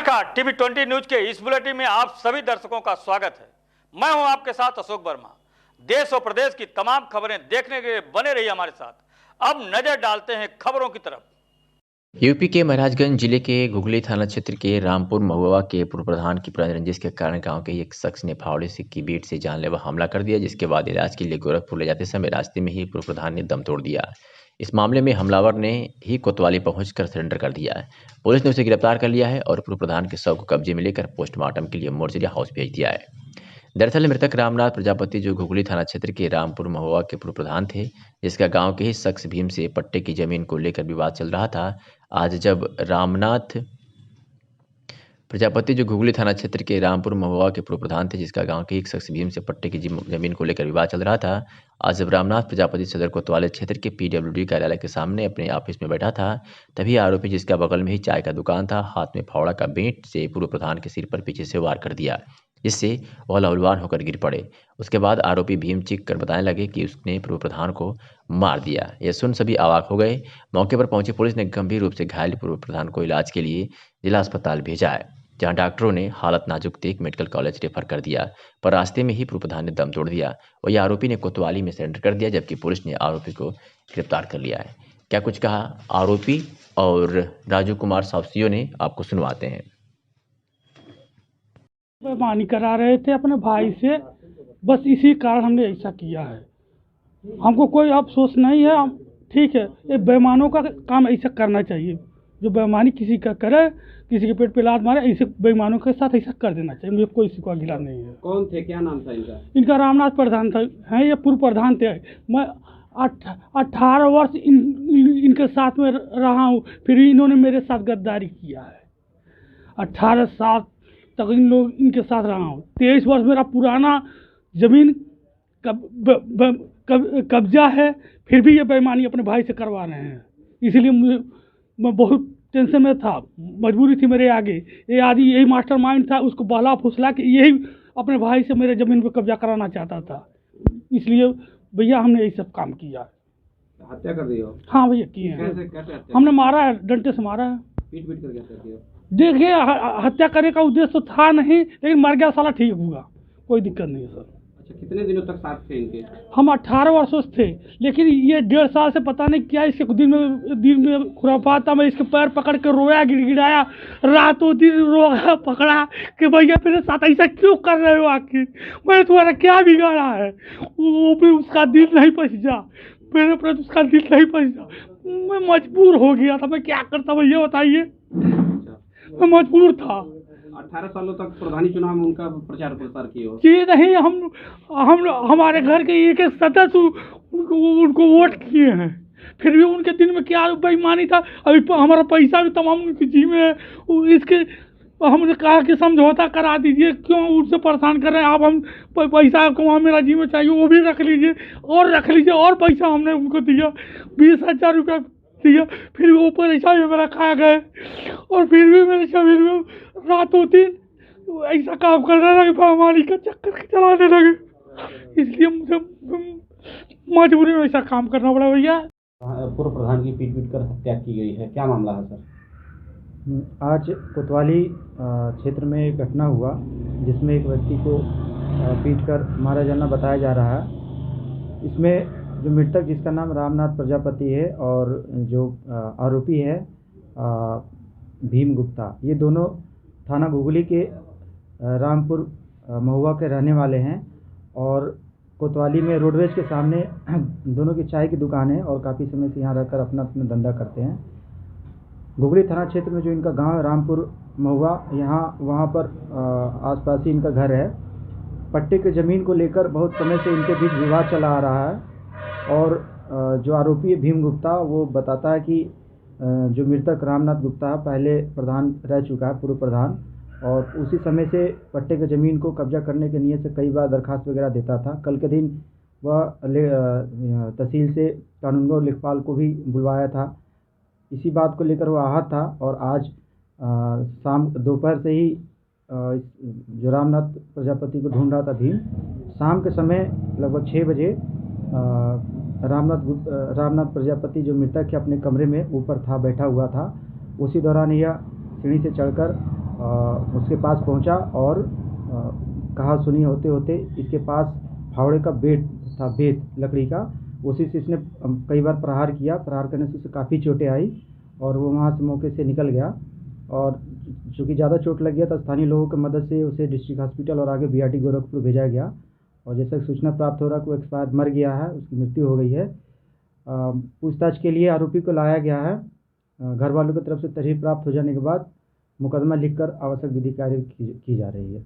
नमस्कार, TV 20 news के इस बुलेटिन में आप सभी दर्शकों का स्वागत है। मैं हूं आपके साथ अशोक वर्मा। देश और प्रदेश की तमाम खबरें देखने के लिए बने रहिए हमारे साथ। अब नजर डालते हैं खबरों की तरफ। यूपी के महाराजगंज जिले के घुघली थाना क्षेत्र के रामपुर महुआ के पूर्व प्रधान की पुरानी रंजिश के कारण गांव के एक शख्स ने फावड़े से की बीट से जानलेवा हमला कर दिया, जिसके बाद इलाज के लिए गोरखपुर ले जाते समय रास्ते में ही पूर्व प्रधान ने दम तोड़ दिया। इस मामले में हमलावर ने ही कोतवाली पहुंचकर सरेंडर कर दिया है। पुलिस ने उसे गिरफ्तार कर लिया है और पूर्व प्रधान के शव को कब्जे में लेकर पोस्टमार्टम के लिए मोर्चरी हाउस भेज दिया है। दरअसल मृतक रामनाथ प्रजापति जो घुघली थाना क्षेत्र के रामपुर महुआ के पूर्व प्रधान थे, जिसका गांव के ही शख्स भीम से पट्टे की जमीन को लेकर विवाद चल रहा था। आज जब रामनाथ प्रजापति जो घुघली थाना क्षेत्र के रामपुर महुआ के पूर्व प्रधान थे, जिसका गांव के एक शख्स भीम से पट्टे की जमीन को लेकर विवाद चल रहा था, आज जब रामनाथ प्रजापति सदर कोतवाली क्षेत्र के पीडब्ल्यूडी कार्यालय के सामने अपने ऑफिस में बैठा था, तभी आरोपी, जिसका बगल में ही चाय का दुकान था, हाथ में फावड़ा का बेंट से पूर्व प्रधान के सिर पर पीछे से वार कर दिया, जिससे वह लहूलुहान होकर गिर पड़े। उसके बाद आरोपी भीम चीख कर बताने लगे कि उसने पूर्व प्रधान को मार दिया। यह सुन सभी अवाक हो गए। मौके पर पहुंची पुलिस ने गंभीर रूप से घायल पूर्व प्रधान को इलाज के लिए जिला अस्पताल भेजा है, जहां डॉक्टरों ने हालत नाजुक देख मेडिकल कॉलेज रेफर कर दिया, पर रास्ते में ही पूर्व प्रधान ने दम तोड़ दिया। वही आरोपी ने कोतवाली में सरेंडर कर दिया, जबकि पुलिस ने आरोपी को गिरफ्तार कर लिया है। क्या कुछ कहा आरोपी और राजू कुमार सावसियो ने, आपको सुनवाते हैं। बेईमानी करा रहे थे अपने भाई से, बस इसी कारण हमने ऐसा किया है। हमको कोई अफसोस नहीं है, हम ठीक है। ये बेईमानों का काम ऐसा करना चाहिए, जो बेईमानी किसी का करे, किसी के पेट पे लात मारे, ऐसे बेईमानों के साथ ऐसा कर देना चाहिए। मुझे कोई सिवा गिला नहीं है। कौन थे, क्या नाम था इनका? इनका रामनाथ प्रधान था, हैं ये पूर्व प्रधान थे। मैं 18 वर्ष इनके साथ में रहा हूँ, फिर इन्होंने मेरे साथ गद्दारी किया है। 18 साल तक इनके साथ रहा हूँ। 23 वर्ष मेरा पुराना ज़मीन कब्जा है, फिर भी ये बेईमानी अपने भाई से करवा रहे हैं। इसलिए मैं बहुत टेंशन में था, मजबूरी थी मेरे आगे। ये आदि यही मास्टरमाइंड था, उसको बहला फुसला के यही अपने भाई से मेरे ज़मीन पर कब्जा कराना चाहता था। इसलिए भैया हमने यही सब काम किया। हत्या कर दी हो? हाँ भैया किए हैं। हमने मारा है, डंडे से मारा है। पीट पीट करके हत्या की? देखिए, हत्या करने का उद्देश्य तो था नहीं, लेकिन मर गया साला, ठीक होगा, कोई दिक्कत नहीं है सर। अच्छा, कितने दिनों तक साथ थे इनके? हम 18 वर्षों से थे, लेकिन ये 1.5 साल से पता नहीं क्या इसके दिन में खुराफात था। मैं इसके पैर पकड़ के रोया, गिड़गिड़ाया, रातों दिन रोया पकड़ा कि भैया मेरे साथ ऐसा क्यों कर रहे हो, आखिर मैंने तुम्हारा क्या बिगाड़ा है। वो भी उसका दिल नहीं पहुँचा, मेरे प्रति उसका दिल नहीं पहुँचा। मैं मजबूर हो गया था, मैं क्या करता भैया बताइए, मैं मजबूर था। 18 सालों तक प्रधानी चुनाव में उनका प्रचार प्रसार किए हो? जी नहीं, हम हमारे घर के एक एक सदस्य उनको वोट किए हैं, फिर भी उनके दिन में क्या बेईमानी था। अभी हमारा पैसा भी तमाम उनकी जी में है। इसके हमने कहा कि समझौता करा दीजिए, क्यों उनसे परेशान कर रहे हैं आप। हम पैसा को वहाँ मेरा जी में चाहिए, वो भी रख लीजिए और रख लीजिए। और पैसा हमने उनको दिया, 20,000 रुपया दिया, फिर वो पैसा भी मेरा खा गए। और फिर भी मेरे शरीर में रातों दिन ऐसा काम करने लगे, बेईमानी का चक्कर चलाने लगे। इसलिए मुझे मजबूरी में ऐसा काम करना पड़ा भैया। पूर्व प्रधान की पीट पीट कर हत्या की गई है, क्या मामला है सर? आज कोतवाली क्षेत्र में एक घटना हुआ, जिसमें एक व्यक्ति को पीटकर मारा जाना बताया जा रहा है। इसमें जो मृतक, जिसका नाम रामनाथ प्रजापति है, और जो आरोपी है भीम गुप्ता, ये दोनों थाना घुघली के रामपुर महुआ के रहने वाले हैं। और कोतवाली में रोडवेज के सामने दोनों की चाय की दुकान है और काफ़ी समय से यहाँ रहकर अपना धंधा करते हैं। घुघली थाना क्षेत्र में जो इनका गांव है रामपुर महुआ, वहाँ पर आसपास ही इनका घर है। पट्टे की ज़मीन को लेकर बहुत समय से इनके बीच विवाद चला आ रहा है। और जो आरोपी है भीम गुप्ता, वो बताता है कि जो मृतक रामनाथ गुप्ता पहले प्रधान रह चुका है, पूर्व प्रधान, और उसी समय से पट्टे की ज़मीन को कब्जा करने के नियत से कई बार दरखास्त वगैरह देता था। कल के दिन वह तहसील से कानूनगो और लेखपाल को भी बुलवाया था। इसी बात को लेकर वो आहत था। और आज शाम दोपहर से ही जो रामनाथ प्रजापति को ढूंढ रहा था भीम, शाम के समय लगभग 6 बजे रामनाथ प्रजापति जो मृतक है अपने कमरे में ऊपर था, बैठा हुआ था। उसी दौरान यह सीढ़ी से चढ़कर उसके पास पहुंचा और कहा सुनी होते होते इसके पास फावड़े का बेट था, बेत लकड़ी का, उसी से इसने कई बार प्रहार किया। प्रहार करने से उसे काफ़ी चोटें आई और वो वहाँ से मौके से निकल गया। और चूँकि ज़्यादा चोट लग गया तो स्थानीय लोगों की मदद से उसे डिस्ट्रिक्ट हॉस्पिटल और आगे बीआरटी गोरखपुर भेजा गया। और जैसा कि सूचना प्राप्त हो रहा है कि वो एक्सपायर मर गया है, उसकी मृत्यु हो गई है। पूछताछ के लिए आरोपी को लाया गया है। घर वालों की तरफ से तहरीर प्राप्त हो जाने के बाद मुकदमा लिखकर आवश्यक विधि कार्य की जा रही है।